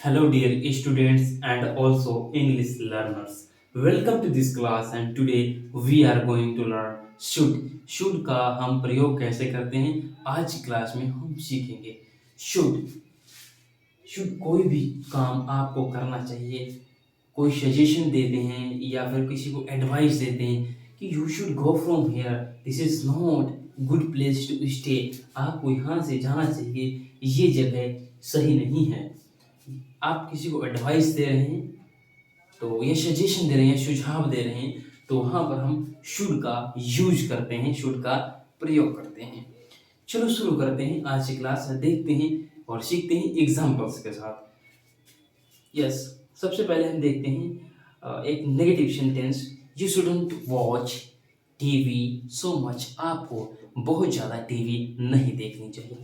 Hello, dear students and also English learners. Welcome to this class and today we are going to learn should. Should का हम प्रयोग कैसे करते हैं आज की क्लास में हम सीखेंगे। should शुड कोई भी काम आपको करना चाहिए, कोई सजेशन देते हैं या फिर किसी को एडवाइस देते हैं कि you should go from here, this is not good place to stay, आपको यहाँ से जाना चाहिए, ये जगह सही नहीं है। आप किसी को एडवाइस दे रहे हैं तो ये सजेशन दे रहे हैं, सुझाव दे रहे हैं, तो वहाँ पर हम शुड का यूज करते हैं, शुड का प्रयोग करते हैं। चलो शुरू करते हैं आज की क्लास, देखते हैं और सीखते हैं एग्जाम्पल्स के साथ। यस, सबसे पहले हम देखते हैं एक negative sentence, you shouldn't watch TV so much, आपको बहुत ज़्यादा टीवी नहीं देखनी चाहिए।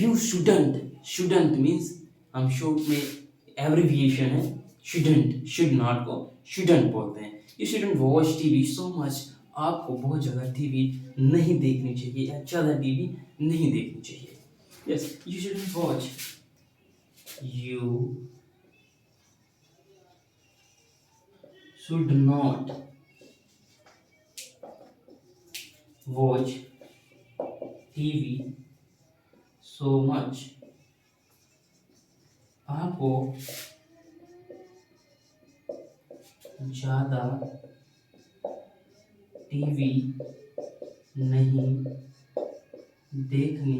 यू शुडंट मीन्स हम शुड में एब्रिविएशन है, शुडंट, शुड नॉट को शुडंट बोलते हैं। You shouldn't watch TV so much, आपको बहुत ज़्यादा टीवी नहीं देखनी चाहिए या ज़्यादा टीवी नहीं देखनी चाहिए। Yes, you shouldn't watch, you should not watch TV so much, आपको ज़्यादा टीवी नहीं देखनी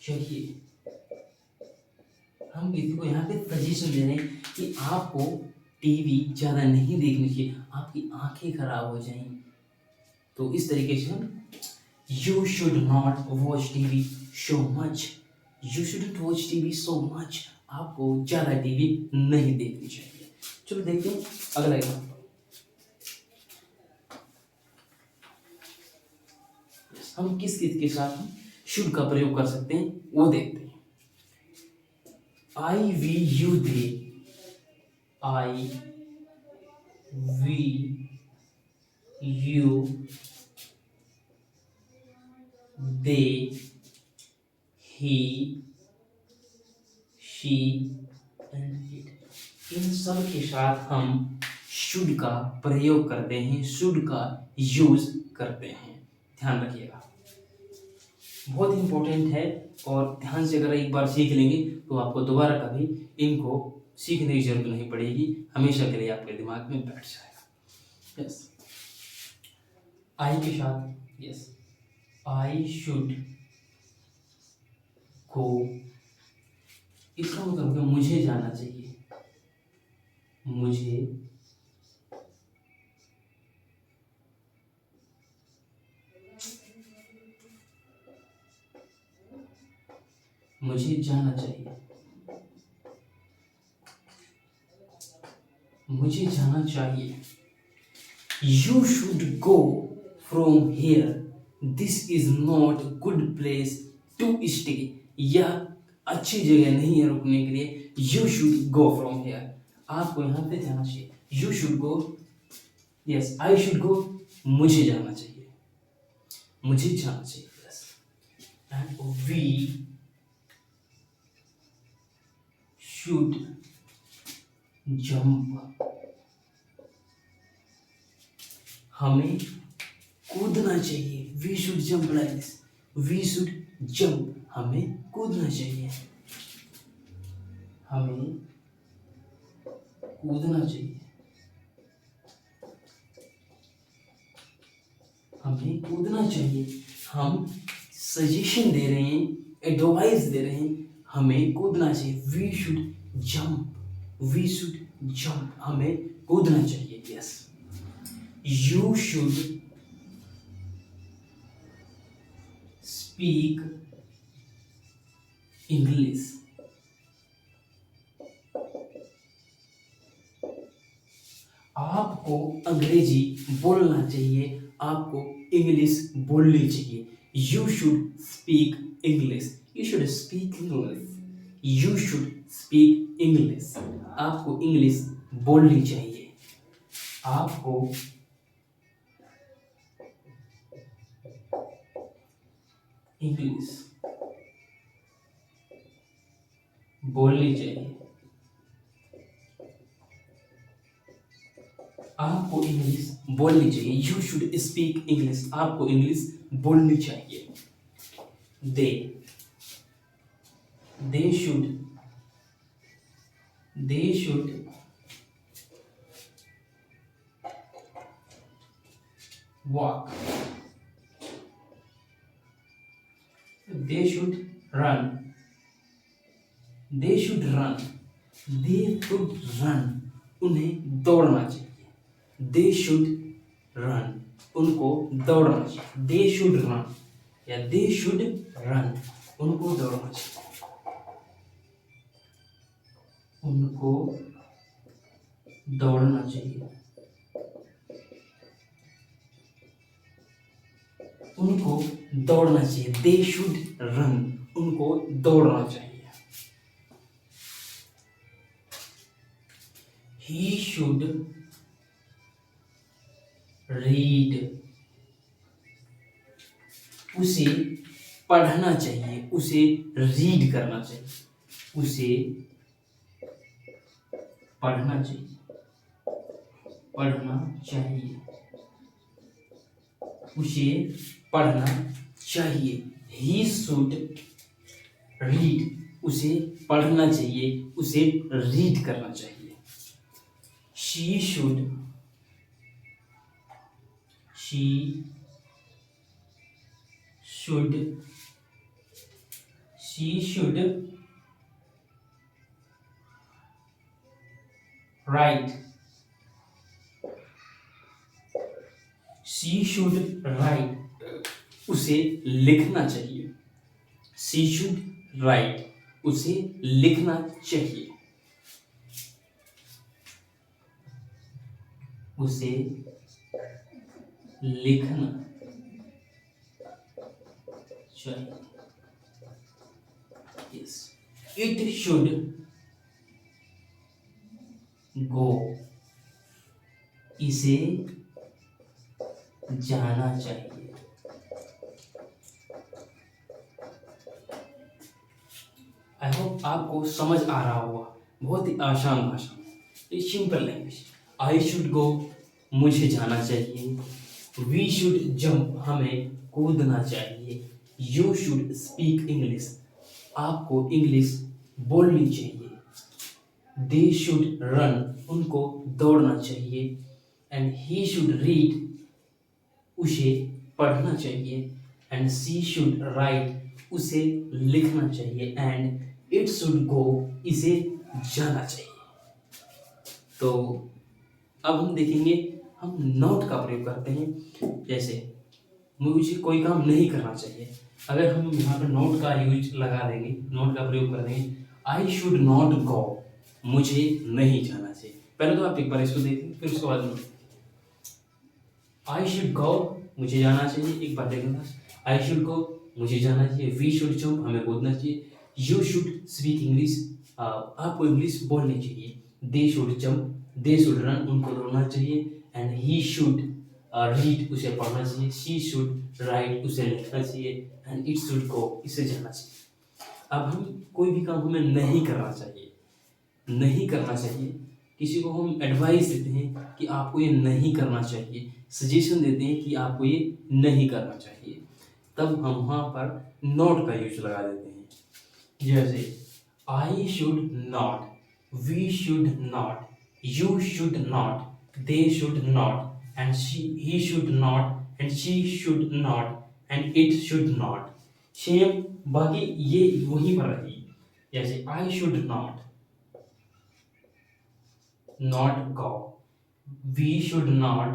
चाहिए। हम किसी को यहाँ पे सजेशन दे रहे हैं कि आपको टीवी ज़्यादा नहीं देखनी चाहिए, आपकी आंखें खराब हो जाएंगी। तो इस तरीके से हम you should not watch TV so much, you shouldn't watch TV so much, आपको ज़्यादा टीवी नहीं देखनी चाहिए। चलो देखते हैं अगला एग्जाम्पल। हम किस किस के साथ हम शुड का प्रयोग कर सकते हैं वो देखते हैं। I we you they, I we you they, he she and it, इन सब के साथ हम शुड का प्रयोग करते हैं, शुड का यूज करते हैं। ध्यान रखिएगा, बहुत इंपॉर्टेंट है और ध्यान से अगर एक बार सीख लेंगे तो आपको दोबारा कभी इनको सीखने की जरूरत नहीं पड़ेगी, हमेशा के लिए आपके दिमाग में बैठ जाएगा। यस, आई के साथ, यस, आई शुड गो, इसका मतलब है मुझे जाना चाहिए, मुझे मुझे जाना चाहिए, मुझे जाना चाहिए। You should go from here, this is not good place to stay, यह अच्छी जगह नहीं है रुकने के लिए। You should go from here, आपको यहाँ पे जाना चाहिए। You should go, yes, I should go, मुझे जाना चाहिए, मुझे जाना चाहिए। Yes, and we should jump, हमें कूदना चाहिए। We should jump like this, we should jump, हमें कूदना चाहिए, हमें कूदना चाहिए, हमें कूदना चाहिए। हम सजेशन दे रहे हैं, एडवाइस दे रहे हैं, हमें कूदना चाहिए। We should jump, we should jump, हमें कूदना चाहिए। Yes, you should speak English, आपको अंग्रेजी बोलना चाहिए, आपको इंग्लिश बोलनी चाहिए। You should speak English, you should speak English, you should speak English, आपको इंग्लिश बोलनी चाहिए, आपको इंग्लिश बोलनी चाहिए। आपको इंग्लिश बोलनी चाहिए, यू शुड स्पीक इंग्लिश, आपको इंग्लिश बोलनी चाहिए। They they should walk, they should run, they should run, they should run, उन्हें दौड़ना चाहिए। दे शुड रन, उनको दौड़ना चाहिए। दे शुड रन या दे शुड रन, उनको दौड़ना चाहिए, उनको दौड़ना चाहिए, उनको दौड़ना चाहिए। दे शुड रन, उनको दौड़ना चाहिए। ही शुड रीड, उसे पढ़ना चाहिए, उसे रीड करना चाहिए, उसे पढ़ना चाहिए, पढ़ना चाहिए, उसे पढ़ना चाहिए। ही शुड रीड, उसे पढ़ना चाहिए, उसे रीड करना चाहिए। She should write, she should write, उसे लिखना चाहिए। शी शुड राइट, उसे लिखना चाहिए, उसे लिखना चाहिए। यस, इट शुड गो, इसे जाना चाहिए। आई होप आपको समझ आ रहा होगा, बहुत ही आसान भाषा में, simple language. I should go, मुझे जाना चाहिए। वी शुड जंप, हमें कूदना चाहिए। यू शुड स्पीक इंग्लिश, आपको इंग्लिश बोलनी चाहिए। दे शुड रन, उनको दौड़ना चाहिए। एंड ही शुड रीड, उसे पढ़ना चाहिए। एंड शी शुड राइट, उसे लिखना चाहिए। एंड इट शुड गो, इसे जाना चाहिए। तो अब हम देखेंगे हम नॉट का प्रयोग करते हैं। जैसे मुझे कोई काम नहीं करना चाहिए, अगर हम यहाँ पर नॉट का यूज लगा देंगे, नॉट का प्रयोग कर देंगे, आई शुड नॉट गो, मुझे नहीं जाना चाहिए। पहले तो आप एक बार इसको देखिए, फिर उसके बाद आई शुड गो, मुझे जाना चाहिए, एक बार देखना। आई शुड गो, मुझे जाना चाहिए। वी शुड जंप, हमें कूदना चाहिए। यू शुड स्पीक इंग्लिश, आपको इंग्लिश बोलनी चाहिए। They should jump, they should run, उनको दौड़ना चाहिए। एंड ही शुड रीड, उसे पढ़ना चाहिए। शी शुड राइट, उसे लिखना चाहिए। एंड इट शुड गो, इसे जाना चाहिए। अब हम कोई भी काम हमें नहीं करना चाहिए, नहीं करना चाहिए, किसी को हम एडवाइस देते हैं कि आपको ये नहीं करना चाहिए, सजेशन देते हैं कि आपको ये नहीं करना चाहिए, तब हम वहाँ पर नॉट का यूज लगा देते हैं। जैसे I should not, we should not, you should not, they should not, and he should not, and she should not, and it should not. Same बाकी ये वहीं पर रही। जैसे I should not go, we should not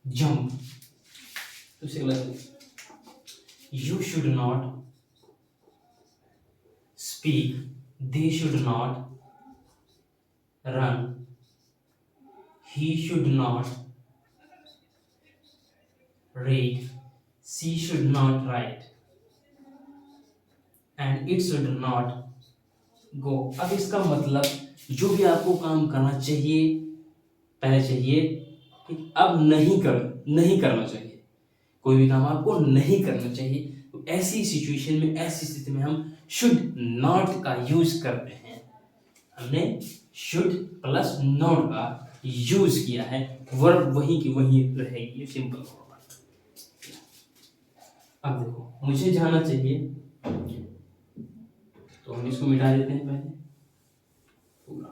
jump, you should not speak, they should not run, he should not read, she should not write, and it should not go। अब इसका मतलब जो भी आपको काम करना चाहिए, पहले चाहिए कि अब नहीं करना चाहिए, कोई भी काम आपको नहीं करना चाहिए। तो ऐसी सिचुएशन में, ऐसी स्थिति में हम शुड नॉट का यूज करते हैं। हमने शुड प्लस नॉट का यूज किया है, वर्ब वही की वही रहेगी, ये सिंपल फॉर्म। अब देखो मुझे जाना चाहिए, तो हम इसको मिटा देते हैं पहले पूरा।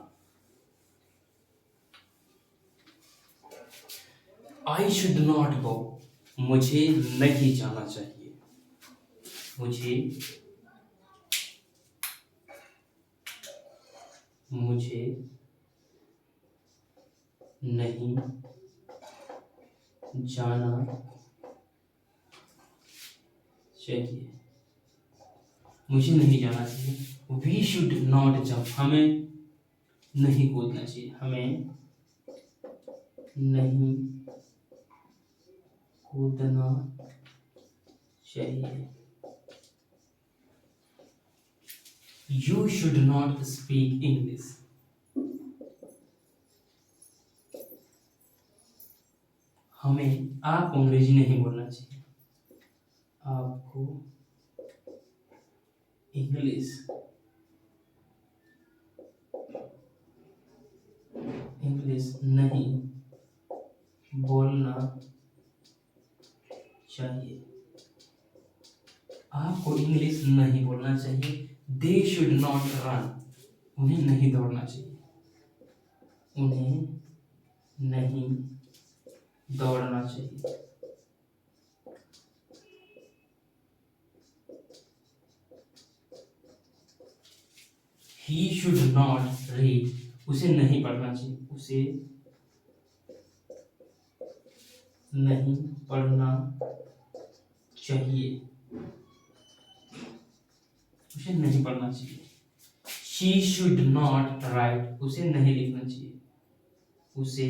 आई शुड नॉट गो, मुझे नहीं जाना चाहिए, मुझे मुझे नहीं जाना चाहिए, मुझे नहीं जाना चाहिए। वी शुड नॉट जंप, हमें नहीं कूदना चाहिए, हमें नहीं कूदना चाहिए। You should not speak English, हमें आपको अंग्रेजी नहीं बोलना चाहिए, आपको इंग्लिश नहीं बोलना चाहिए, आपको इंग्लिश नहीं बोलना चाहिए। दे शुड नॉट रन, उन्हें नहीं दौड़ना चाहिए, उन्हें नहीं दौड़ना चाहिए। ही शुड नॉट रीड, उसे नहीं पढ़ना चाहिए, उसे नहीं पढ़ना चाहिए, उसे नहीं पढ़ना चाहिए। शी शुड नॉट राइट, उसे नहीं लिखना चाहिए, उसे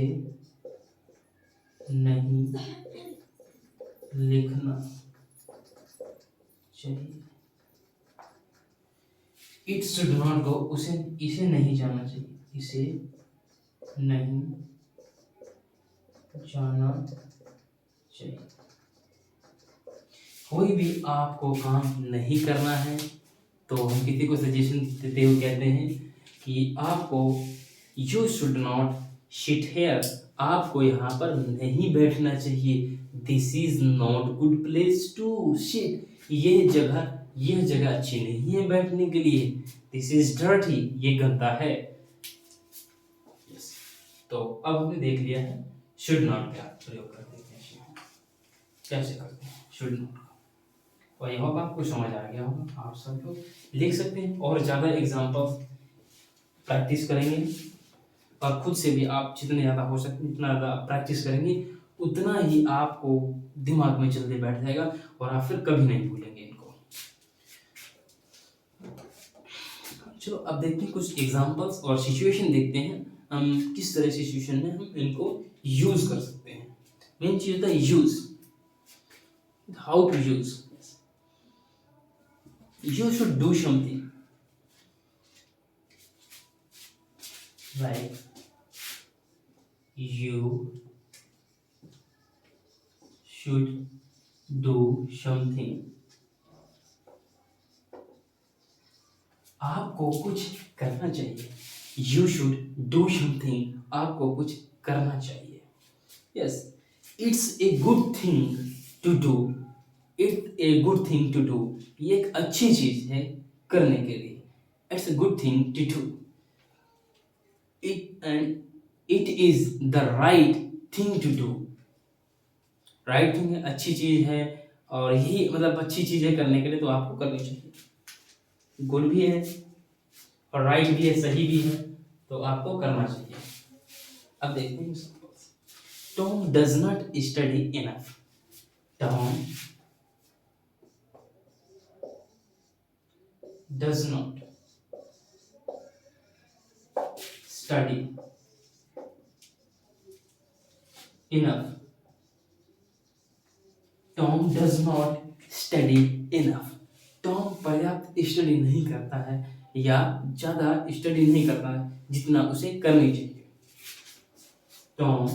नहीं लिखना चाहिए। इट शुड नॉट गो, इसे नहीं जाना चाहिए, इसे नहीं जाना चाहिए। कोई भी आपको काम नहीं करना है तो हम किसी को सजेशन देते हुए कहते हैं कि आपको you should not sit here, आपको यहाँ पर नहीं बैठना चाहिए। This is not good place to sit, यह जगह अच्छी नहीं है बैठने के लिए। दिस इज डर्टी, ये गंदा है। तो अब हमने देख लिया है शुड नॉट का प्रयोग कर देते हैं, कैसे करते हैं शुड नॉट का। और यहाँ पर आपको समझ आ गया होगा, आप सब लोग लिख सकते हैं और ज़्यादा एग्जाम्पल प्रैक्टिस करेंगे, और खुद से भी आप जितने ज़्यादा हो सकते हैं जितना ज़्यादा प्रैक्टिस करेंगे उतना ही आपको दिमाग में जल्दी बैठ जाएगा और आप फिर कभी नहीं भूलेंगे इनको। चलो अब देखते हैं कुछ एग्जाम्पल्स और सिचुएशन देखते हैं, हम किस तरह से सिचुएशन में हम इनको यूज कर सकते हैं। मेन चीज होता है use, how to use. You should do something, like you should do something, आपको कुछ करना चाहिए। यू शुड डू समथिंग, आपको कुछ करना चाहिए। Yes, it's a good thing to do, it's a good thing to do, ये एक अच्छी चीज है करने के लिए। It's a good thing to do it, and it is the right thing to do. Right thing है, अच्छी चीज है, और यही मतलब अच्छी चीजें करने के लिए तो आपको करनी चाहिए। गुड भी है और राइट भी है, सही भी है, तो आपको करना चाहिए। अब देखते हैं Tom does not study enough, Tom does not study enough, Tom does not study enough, Tom पर्याप्त स्टडी नहीं करता है या ज्यादा स्टडी नहीं करता है जितना उसे करनी चाहिए। टॉम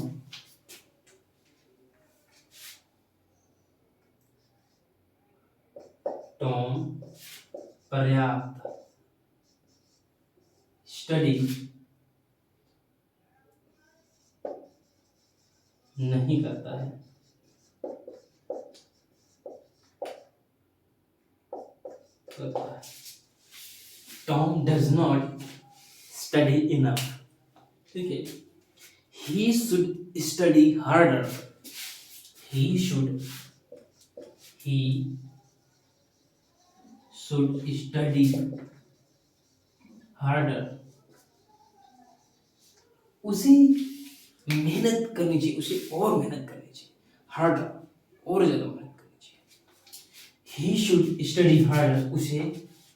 टॉम पर्याप्त स्टडी नहीं करता है, Tom does not study enough. ठीक है, he should study harder, he should he should study harder, उसे मेहनत करनी चाहिए, उसे और मेहनत करनी चाहिए, हार्डर और ज्यादा मेहनत करनी चाहिए। he should study harder, उसे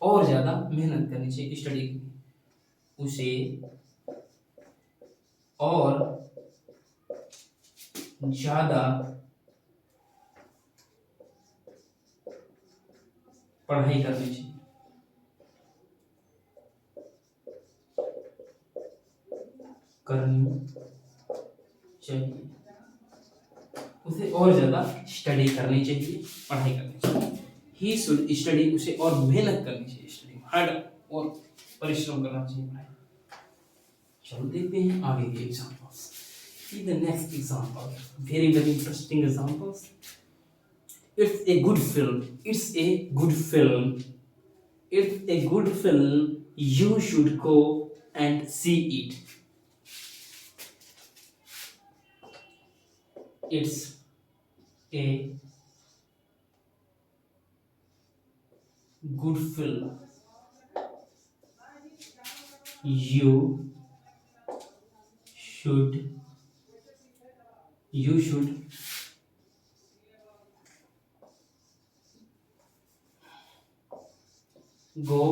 और ज्यादा मेहनत करनी चाहिए स्टडी के लिए, उसे और ज्यादा पढ़ाई करनी चाहिए, करनी चाहिए, उसे और ज्यादा स्टडी करनी चाहिए, पढ़ाई करनी चाहिए। ही शुड स्टडी, उसे और मेहनत करनी चाहिए स्टडी, हार्ड और परिश्रम करना चाहिए पढ़ाई। चलो देखते हैं आगे के examples. See the next example, very very interesting examples. It's a good film, it's a good film, it's a good film, you should go and see it. It's a good film, you should go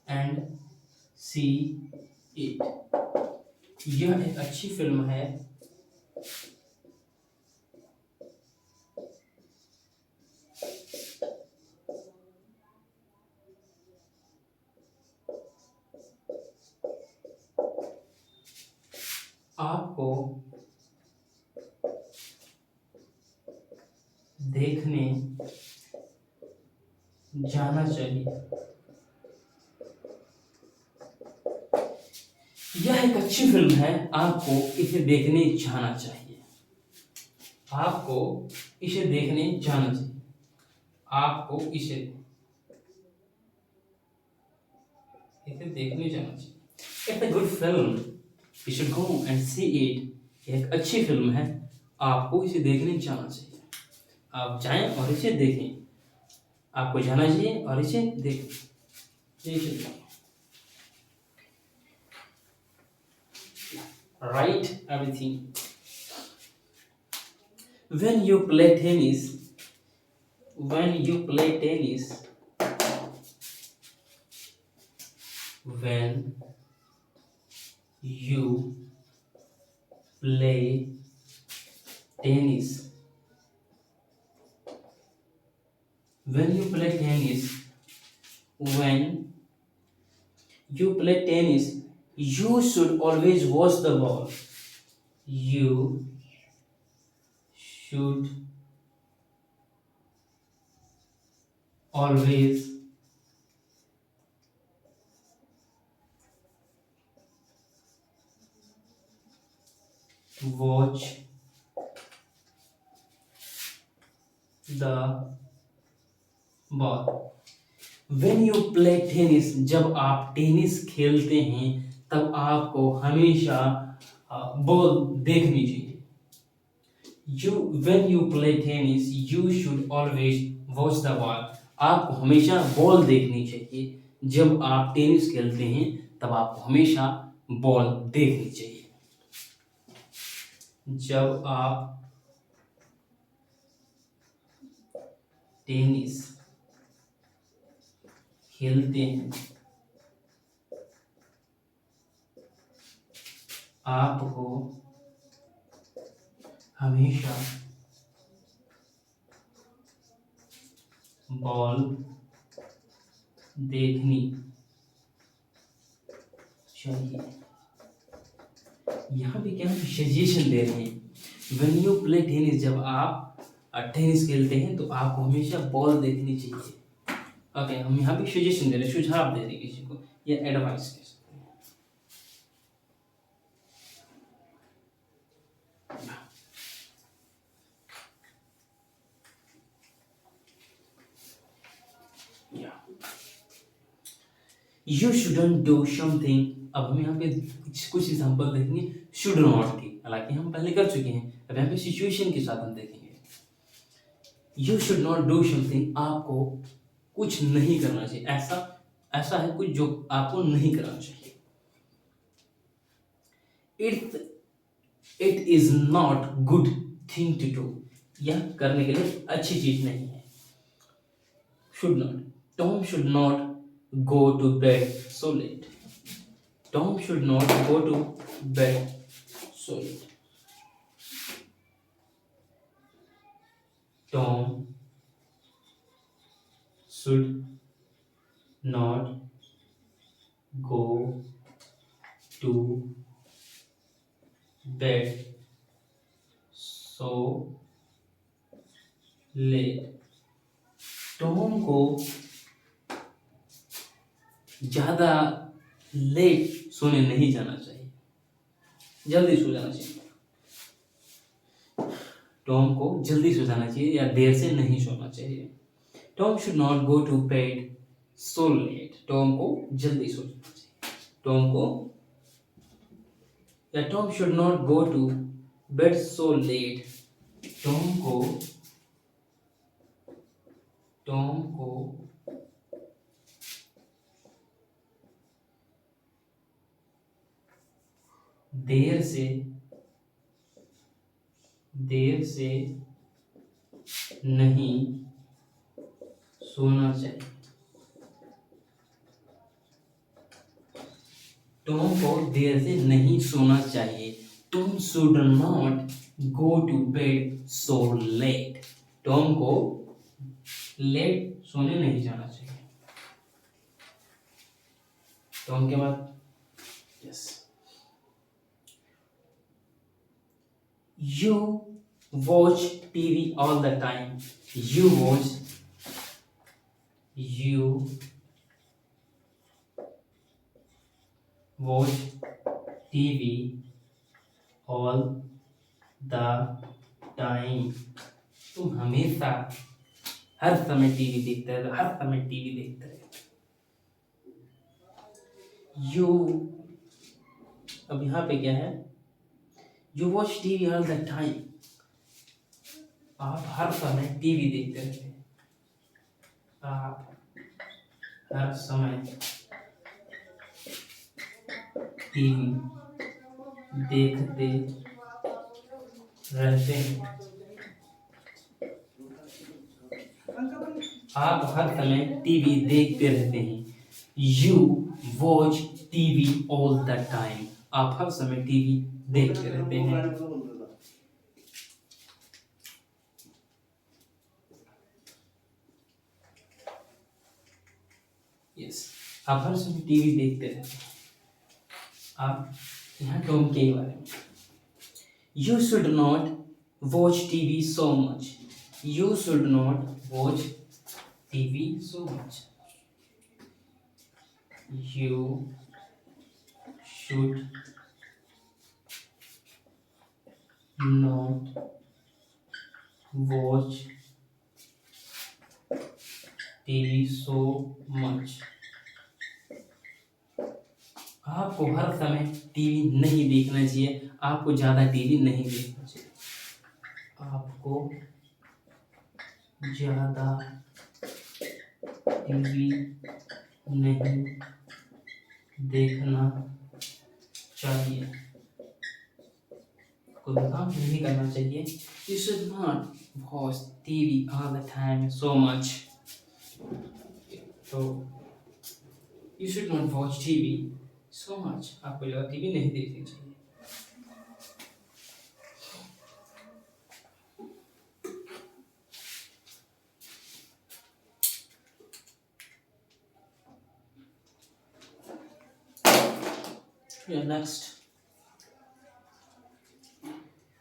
and see it. यह एक अच्छी film है, आपको देखने जाना चाहिए। यह एक अच्छी फिल्म है, आपको इसे देखने जाना चाहिए, आपको इसे देखने जाना चाहिए, आपको इसे देखने जाना चाहिए। It's a good film, you should go and see it. एक अच्छी फिल्म है, आपको इसे देखने जाना चाहिए, आप जाएं और इसे देखें, आपको जाना चाहिए और इसे देखें। Write everything. When you play tennis, when you play tennis, when you play tennis, when you play tennis, when you play tennis, you should always watch the ball, you should always watch the ball. When you play tennis, जब आप tennis खेलते हैं तब आपको हमेशा ball देखनी चाहिए। When you play tennis, you should always watch the ball. आपको हमेशा बॉल देखनी चाहिए, जब आप टेनिस खेलते हैं तब आपको हमेशा बॉल देखनी चाहिए। जब आप टेनिस खेलते हैं आपको हमेशा बॉल देखनी चाहिए। यहाँ पे क्या हम सजेशन दे रहे हैं, व्हेन यू प्ले टेनिस, जब आप टेनिस खेलते हैं तो आपको हमेशा बॉल देखनी चाहिए। ओके, हम यहाँ पे सजेशन दे रहे हैं, सुझाव दे रहे हैं किसी को, या एडवाइस कह सकते हैं। या यू शुडंट डू समथिंग। अब हम यहाँ पे कुछ एग्जांपल देखेंगे शुड नॉट की, हालांकि हम पहले कर चुके हैं। अब यहाँ पे सिचुएशन के साथ हम देखेंगे। You should not do something, आपको कुछ नहीं करना चाहिए। ऐसा ऐसा है कुछ जो आपको नहीं करना चाहिए। It it is not good thing to do, यह करने के लिए अच्छी चीज नहीं है। Should not, Tom should not go to bed so late. Tom should not go to bed so late. Tom should not go to bed so late. Tom को ज्यादा लेट सोने नहीं जाना चाहिए, जल्दी सो जाना चाहिए। टॉम को जल्दी सो जाना चाहिए या देर से नहीं सोना चाहिए। Tom should not go to bed so late, Tom को जल्दी सो जाना चाहिए। टॉम को या Tom should not go to bed so late, Tom को देर से नहीं सोना चाहिए। टॉम को देर से नहीं सोना चाहिए। Tom should not go to bed so late, Tom को लेट सोने नहीं जाना चाहिए। टॉम के बाद yes, you watch TV all the time. You watch TV all the time. तुम हमेशा हर समय टीवी देखते रहे, हर समय टीवी देखते रहे। यू, अब यहाँ पे क्या है, you watch TV all the time, आप हर समय टीवी देखते रहते हैं। आप हर समय टीवी देखते रहते हैं। आप हर समय टीवी देखते रहते हैं। You watch TV all the time, आप हर समय टीवी देखते रहते हैं। यस, आप हर समय टीवी देखते रहते हैं। आप यहाँ टॉम के बारे में, you should not watch TV so much. You should not watch TV so much. You should not watch TV so much. आपको हर समय टीवी नहीं देखना चाहिए, आपको ज़्यादा टीवी नहीं देखना चाहिए। आपको ज़्यादा टीवी नहीं देखना चाहिए, को काम नहीं करना चाहिए। You should not watch TV all the time so much. तो you should not watch TV so much. आपको ज़्यादा टीवी नहीं देखनी चाहिए। Yeah, next.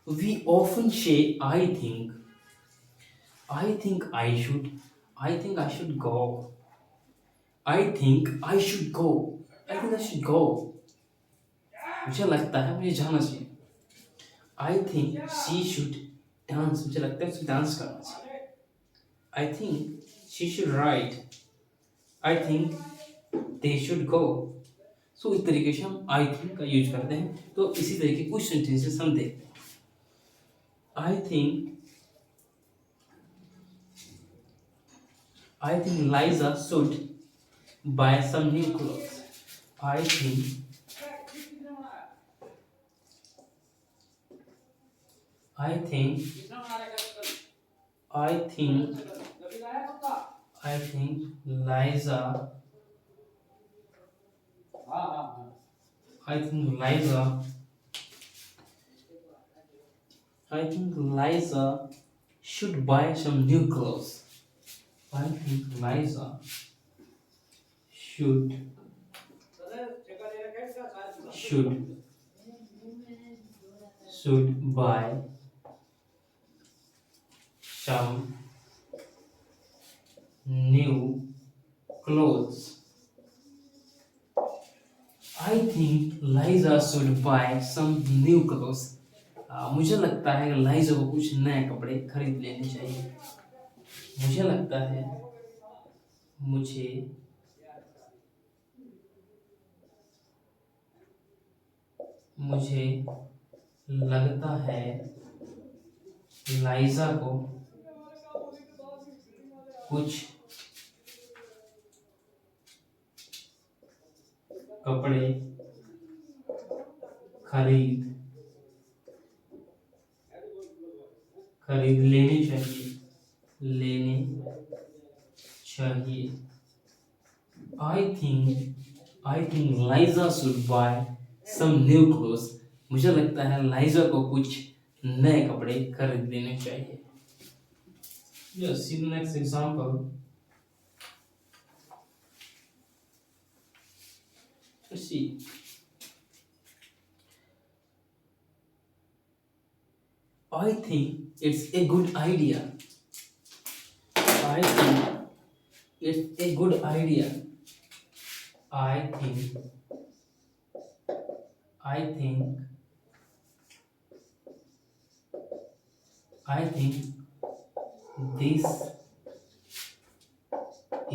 We often say, I think I should, I think I should go. I think I should go. I think I should go. मुझे लगता है मुझे जाना चाहिए। I think she should dance. मुझे लगता है उसे डांस करना चाहिए। I think she should write. I think they should go. So इस तरीके से हम आई थिंक का यूज करते हैं। तो इसी तरीके कुछ सेंटेंसेस हम देखते हैं। I think Liza should buy some new clothes. I think I think I think I think Liza I think Liza I think Liza should buy some new clothes. I think Liza should should should buy some new clothes. I think Liza should buy some new clothes. मुझे लगता है कि लाइजा को कुछ नए कपड़े खरीद लेने चाहिए। मुझे लगता है मुझे मुझे लगता है लाइजा को कुछ कपड़े खरीद खरीद लेने चाहिए। I think Liza should buy some new clothes. मुझे लगता है लाइजा को कुछ नए कपड़े खरीद लेने चाहिए। Yes, see the next example. See I think it's a good idea. I think it's a good idea. I think I think I think this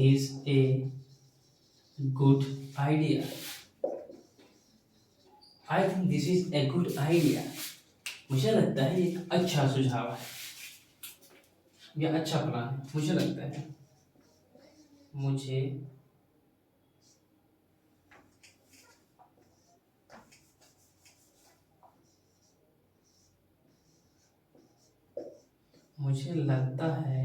is a good idea. I think this is a good idea. मुझे लगता है ये एक अच्छा सुझाव है या अच्छा प्लान है। मुझे लगता है मुझे मुझे लगता है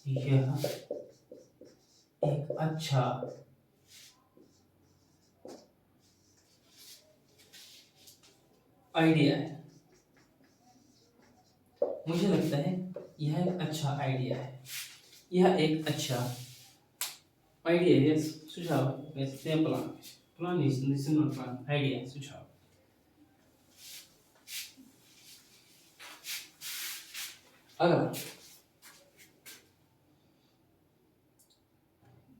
यह एक अच्छा आइडिया है। मुझे लगता है यह एक अच्छा आइडिया है। यह एक अच्छा आइडिया है। यस, सुझाव है। Yes, plan plan is this is not plan, idea, सुझाव। अगला,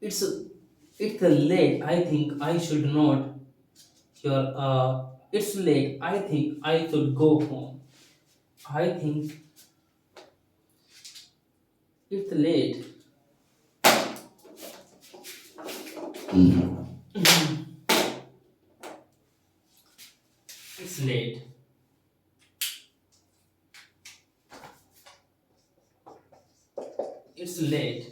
it's it's late. I think I should not your it's late. I think I should go home. I think it's late. It's late. It's late.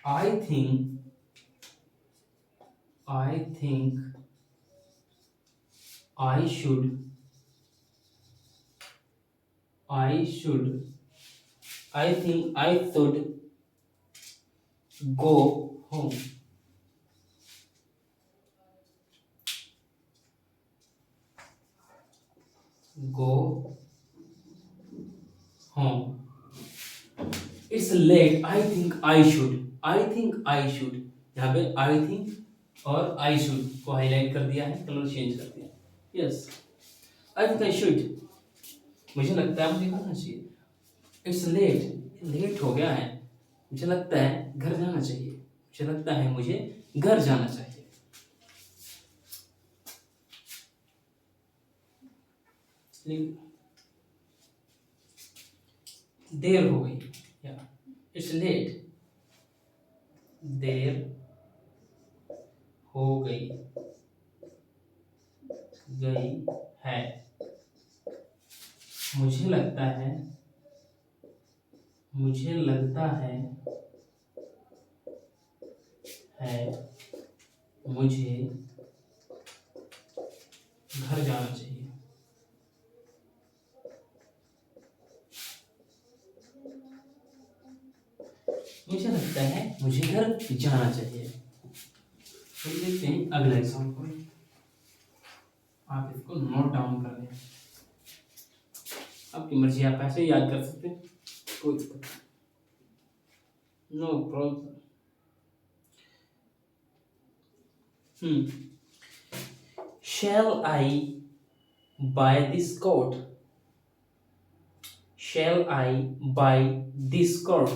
I think I think I should I should I think I should go home. Go home. It's late. I think I should. I think I should. यहाँ पे I think और I should को highlight कर दिया है, colour change कर दिया। Yes, I think I should. मुझे लगता है मुझे करना चाहिए। It's late. लेट हो गया है। मुझे लगता है घर जाना चाहिए। मुझे लगता है मुझे घर जाना चाहिए। देर हो गई, या इट्स लेट, देर हो गई, गई है। मुझे लगता है, मुझे लगता है मुझे घर जाना चाहिए। मुझे लगता है मुझे घर जाना चाहिए। तो देखते हैं अगला एग्जाम्पल। आप इसको नोट डाउन कर लें, आपकी मर्जी, आप ऐसे ही याद कर सकते हैं, कोई दिक्कत, no problem. Shall I buy this coat? Shall I buy this coat?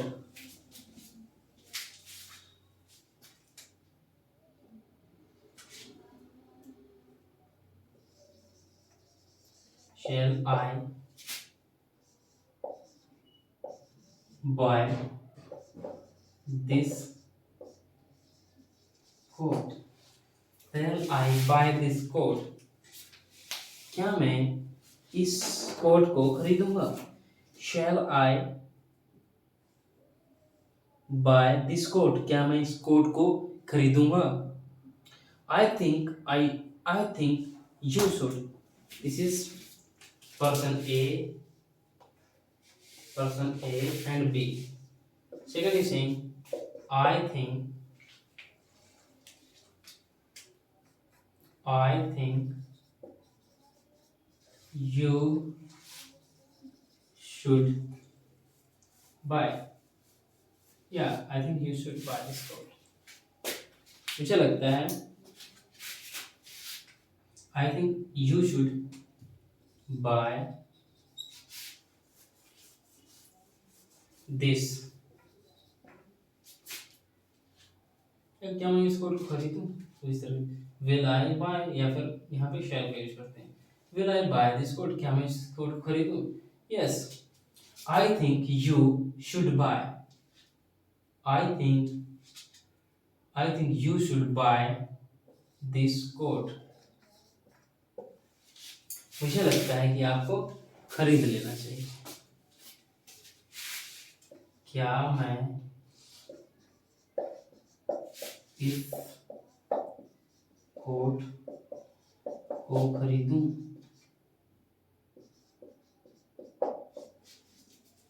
Shall I buy this coat? Shall I buy this coat? क्या मैं इस कोट को खरीदूंगा? Shall I buy this coat? क्या मैं इस कोट को खरीदूंगा? I think you should. This is person A, and B. Second is saying, I think you should buy. Yeah, I think you should buy this coat. मुझे लगता है, I think you should buy this. क्या मैं इस coat को खरीदूं? तो इस तरह will I buy, या फिर यहाँ पे shall का यूज करते हैं। Will I buy this coat? क्या मैं इस कोट को खरीदूं? Yes, I think you should buy. I think you should buy this coat. मुझे लगता है कि आपको खरीद लेना चाहिए। क्या मैं इस कोट को खरीदूं?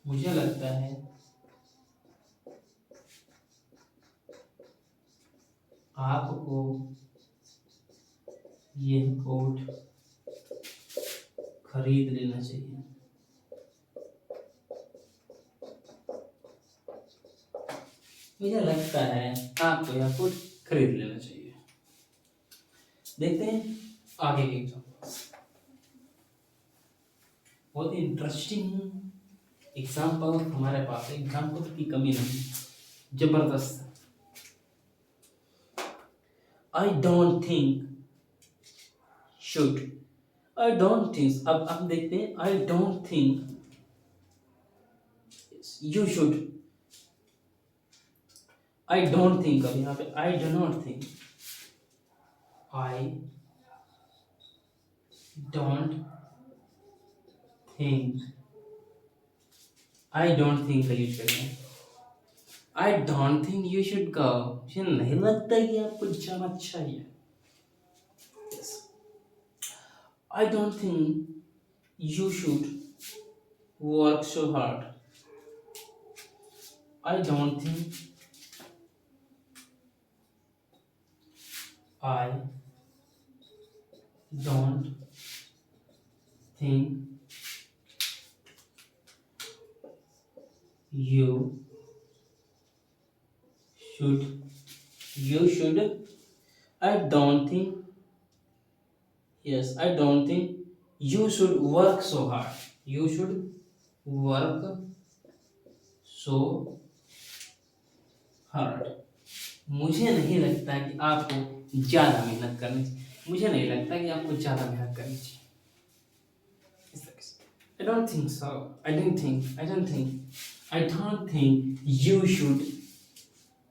मुझे लगता है आपको यह कोट खरीद लेना चाहिए। मुझे लगता है आपको यह कोट खरीद लेना चाहिए। देखते हैं आगे के एग्जाम्पल्स। बहुत ही इंटरेस्टिंग एग्जाम्पल हमारे पास है, एग्जाम्पल की कमी नहीं, जबरदस्त। I don't think should. I don't think, अब देखते हैं, I don't think you should. I don't think, अब यहाँ पे I do not think, I don't think, I don't think का यूज करेंगे। I don't think you should go. मुझे नहीं लगता कि आपको जाना चाहिए। Yes. I don't think you should work so hard. I don't think I don't think you should. I don't think, yes, I don't think you should work so hard. You should work so hard. मुझे नहीं लगता कि आपको ज़्यादा मेहनत करनी चाहिए। मुझे नहीं लगता कि आपको ज़्यादा मेहनत करनी चाहिए। इस तरह से I don't think so. I don't think you should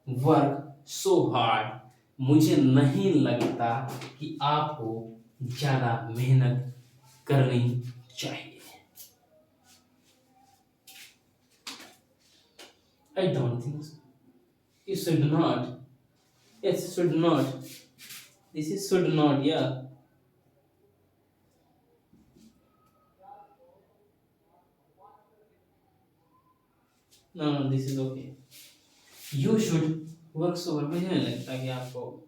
work so hard. मुझे नहीं लगता कि आपको ज़्यादा मेहनत करनी चाहिए. I don't think so. You should not. Yes, should not. This is should not, yeah. No, no, this is okay. You should work so hard. मुझे नहीं लगता कि आपको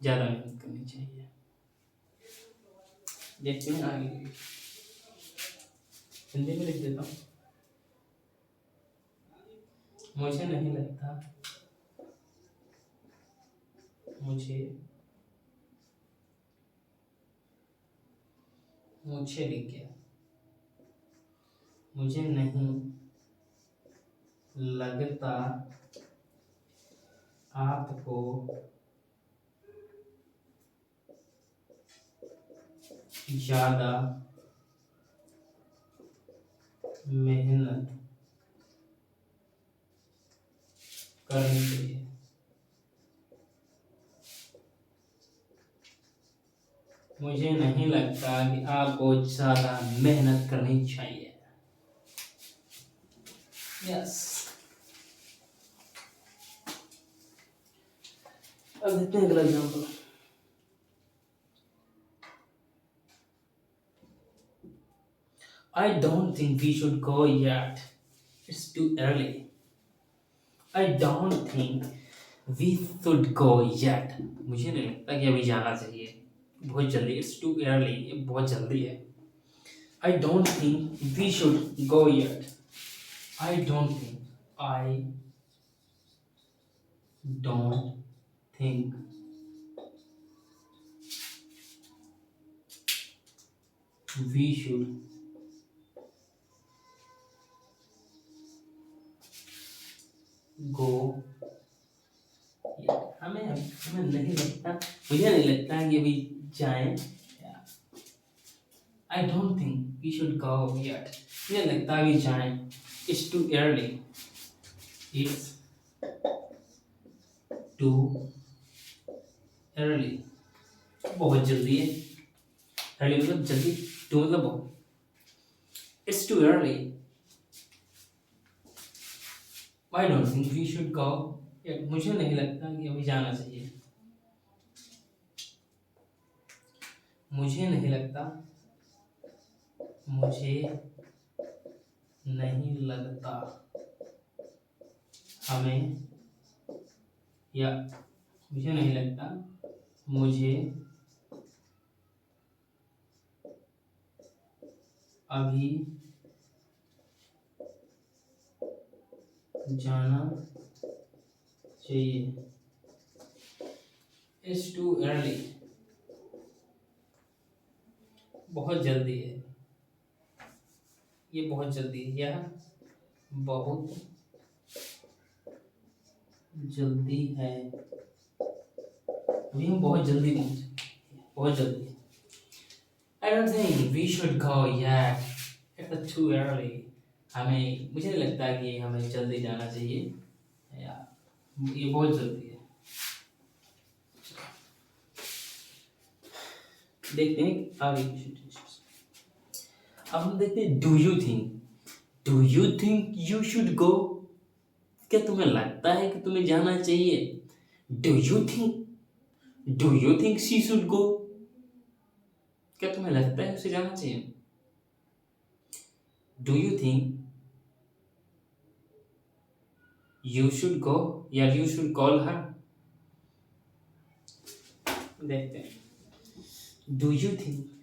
ज़्यादा मेहनत करनी चाहिए. देखते हैं आगे. हिंदी में लिख देता हूँ. मुझे नहीं लगता. मुझे मुझे लिख गया. मुझे नहीं लगता आपको ज़्यादा मेहनत करनी चाहिए. मुझे नहीं लगता कि आपको ज़्यादा मेहनत करनी चाहिए. यस. अब देखते हैं अगला example. I don't think we should go yet. It's too early. I don't think we should go yet. मुझे नहीं लगता कि अभी जाना चाहिए. बहुत जल्दी. It's too early. ये बहुत जल्दी है. I don't think we should go yet. I don't think. I don't think we should go yet. हमें नहीं लगता. मुझे नहीं लगता कि अभी जाएं. I don't think we should go yet. मुझे लगता है अभी जाएं. It's too early. It's too early. बहुत जल्दी है. early मतलब जल्दी. too मतलब बहुत. It's too early. I don't think we should go yet. मुझे नहीं लगता कि अभी जाना चाहिए. मुझे नहीं लगता. मुझे नहीं लगता हमें या मुझे नहीं लगता मुझे अभी जाना चाहिए. It's too early. बहुत जल्दी है. ये बहुत जल्दी है. यह बहुत जल्दी है. अभी हम बहुत जल्दी पहुंचे. बहुत जल्दी. I don't think we should go yet. It's too early. मुझे नहीं लगता कि हमें जल्दी जाना चाहिए. या ये बहुत जल्दी है. देखते हैं आगे. अब हम देखते हैं do you think you should go. क्या तुम्हें लगता है कि तुम्हें जाना चाहिए. Do you think she should go. क्या तुम्हें लगता है उसे जाना चाहिए. Do you think you should go या यू शुड कॉल हर. देखते हैं. Do you think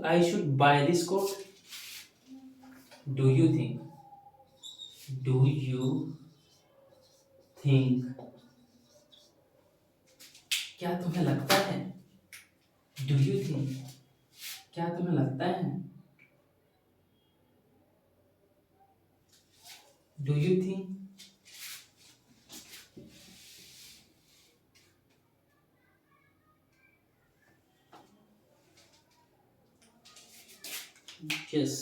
I should buy this coat. Do you think क्या तुम्हें लगता है. डू यू थिंक क्या तुम्हें लगता है. Do you think yes,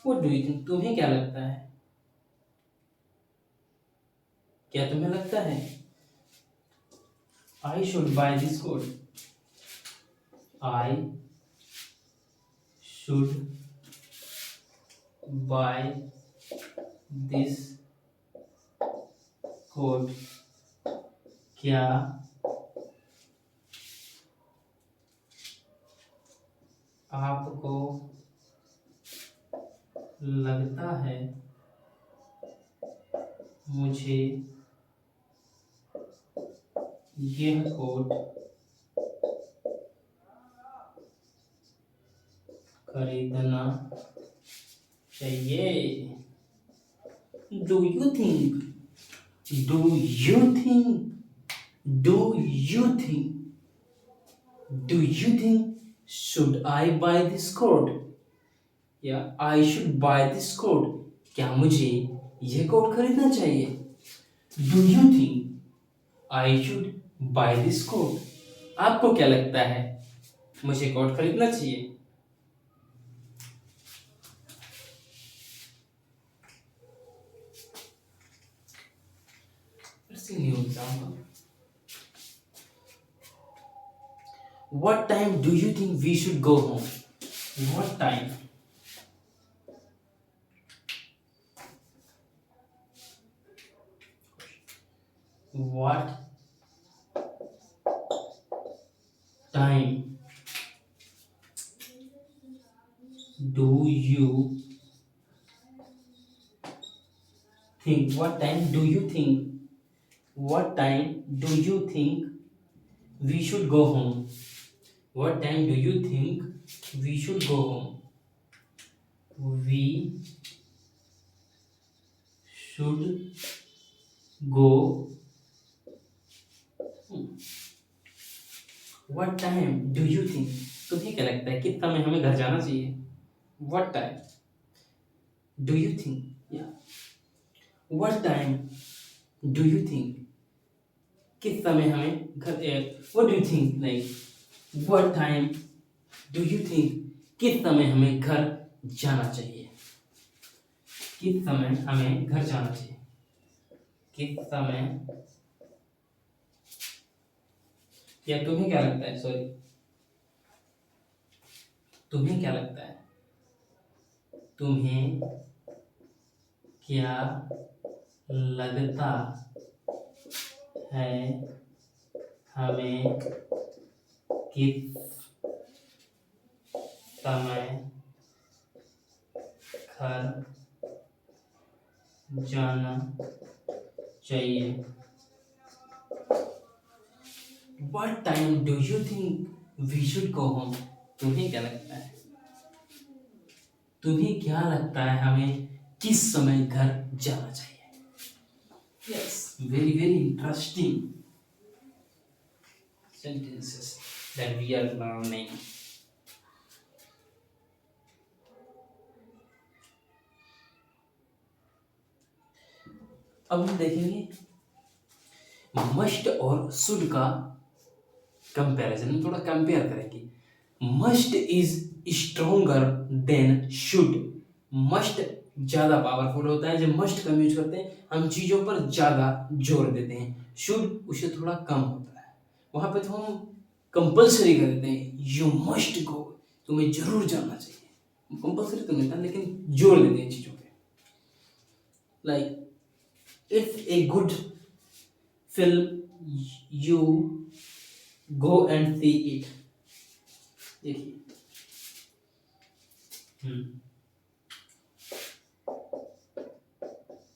what do you think? तुम्हें क्या लगता है? क्या तुम्हें लगता है I should buy this code? I should buy this code. क्या आपको लगता है मुझे यह कोट खरीदना चाहिए? Do you think do you think do you think do you think should I buy this coat या I should buy this coat? क्या मुझे यह कोट खरीदना चाहिए? Do you think I should buy this coat? आपको क्या लगता है मुझे कोट खरीदना चाहिए? Let's see new example. What time do you think we should go home? What time? What time do you think? What time do you think? What time do you think we should go home? What time do you think we should go home? We should go. What time do you think? तुम्हें क्या लगता है कितना में हमें घर जाना चाहिए? What time do you think? Yeah. What time do you think? किस समय हमें घर What do you think? Like what time do you think? किस समय हमें घर जाना चाहिए? किस समय हमें घर जाना चाहिए? किस समय? या तुम्हें क्या लगता है? सॉरी, तुम्हें क्या लगता है? तुम्हें क्या लगता है हमें किस समय घर जाना चाहिए? What time do you think we should go home? तुम्हें क्या लगता है? तुम्हें क्या लगता है हमें किस समय घर जाना चाहिए? Yes, very very interesting sentences that we are learning. अब हम देखेंगे मस्ट और शुड का कंपैरिजन, थोड़ा कंपेयर करेंगे। Must is stronger than should. Must ज्यादा पावरफुल होता है। जब मस्ट का यूज करते हैं हम चीजों पर ज्यादा जोर देते हैं। शुड उससे थोड़ा कम होता है। वहां पे तो हम कंपल्सरी कर देते हैं, यू मस्ट गो, तुम्हें जरूर जाना चाहिए। कंपल्सरी तो नहीं था लेकिन जोर देते हैं चीजों पे। Like it's a good film, you go and see it. देखिए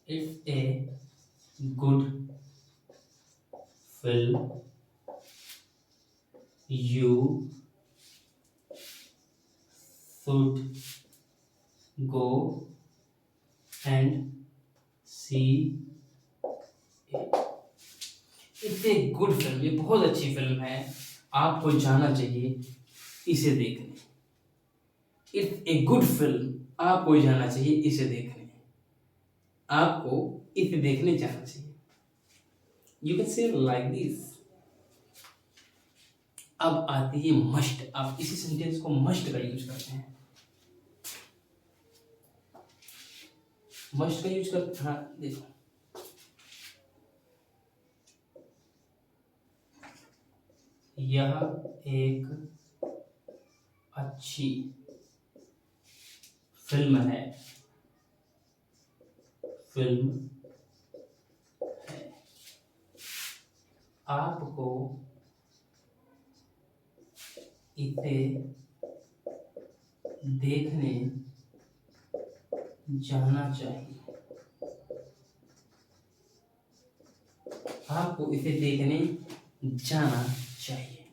it's a good film, you should go and see it. It's a good film, ये बहुत अच्छी फिल्म है, आपको जाना चाहिए इसे देखने। इट्स ए गुड फिल्म, आपको जाना चाहिए इसे देखने। आपको इसे देखने जाना चाहिए। You can say like this. अब आती है मस्ट। आप इसी सेंटेंस को मस्ट का यूज करते हैं। मस्ट का यूज कर, हाँ देखो, यह एक अच्छी फिल्म है, फिल्म है। आपको इसे देखने जाना चाहिए, आपको इसे देखने जाना चाहिए।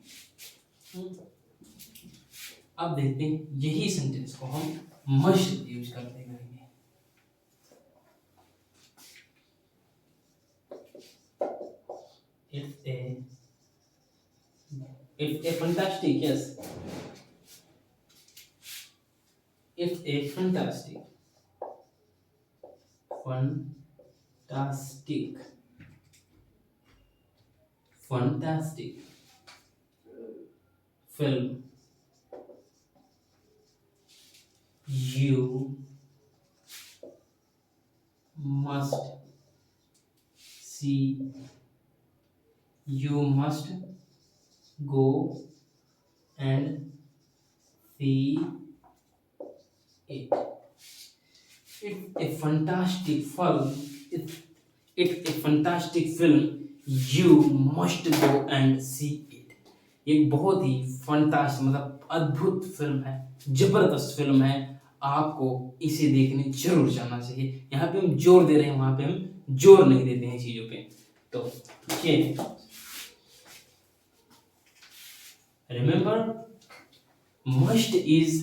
अब देखते हैं यही सेंटेंस को हम मस्ट यूज करते करेंगे। It's a it's a fantastic, yes. It's a fantastic, fantastic, fantastic film. You must see. You must go and see it. It's a fantastic film. It's a fantastic film. You must go and see it. एक बहुत ही fantastic मतलब अद्भुत film है, जबरदस्त film है, आपको इसे देखने जरूर जाना चाहिए। यहाँ पे हम जोर दे रहे हैं, वहां पे हम जोर नहीं देते हैं चीजों पे। तो ये remember, must is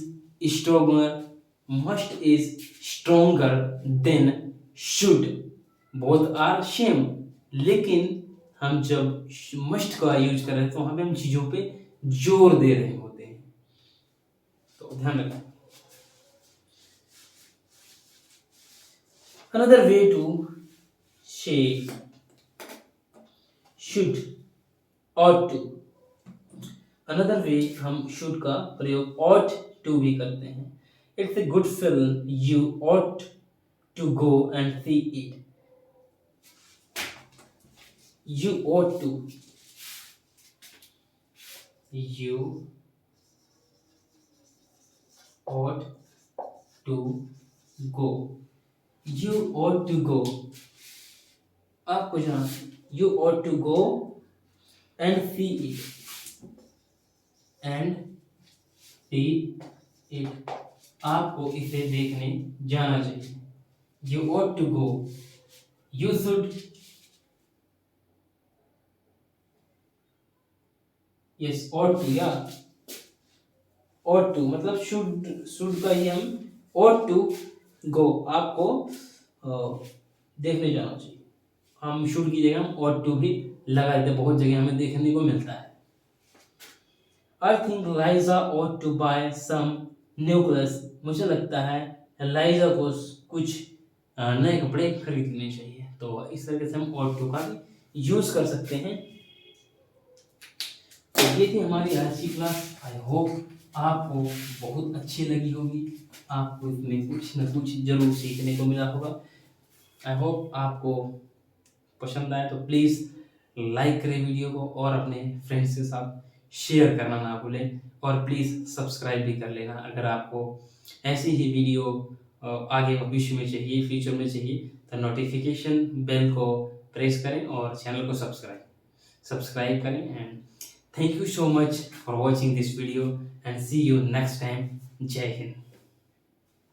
stronger, must is stronger than should, both are same. लेकिन हम जब मस्ट का यूज कर रहे हैं तो वहां पे हम चीजों पे जोर दे रहे होते हैं, तो ध्यान रखें। अनदर वे टू से should, ought to, another way हम शुड का प्रयोग ought to भी करते हैं। It's a good film, you ought to go and see it. You ought to, you ought to go, you ought to go, आपको जाना, you ought to go and see it, and see it, आपको इसे देखने जाना चाहिए। You ought to go, you should, yes ought to, या ought to मतलब should का ही हम ought to go, आपको देखने जाना चाहिए। हम शुड की जगह हम ought to भी लगा देते, बहुत जगह हमें देखने को मिलता है। I think Liza ought to buy some new clothes, मुझे लगता है लाइजा को कुछ नए कपड़े खरीदने चाहिए। तो इस तरीके से हम ought to का भी यूज कर सकते हैं। तो ये थी हमारी आज की क्लास। आई होप आपको बहुत अच्छी लगी होगी, आपको इसमें कुछ न कुछ जरूर सीखने को मिला होगा। आई होप आपको पसंद आए, तो प्लीज़ लाइक करें वीडियो को और अपने फ्रेंड्स के साथ शेयर करना ना भूलें, और प्लीज़ सब्सक्राइब भी कर लेना अगर आपको ऐसी ही वीडियो आगे भविष्य में चाहिए, फ्यूचर में चाहिए, तो नोटिफिकेशन बेल को प्रेस करें और चैनल को सब्सक्राइब करें। And thank you so much for watching this video and see you next time. Jai Hind.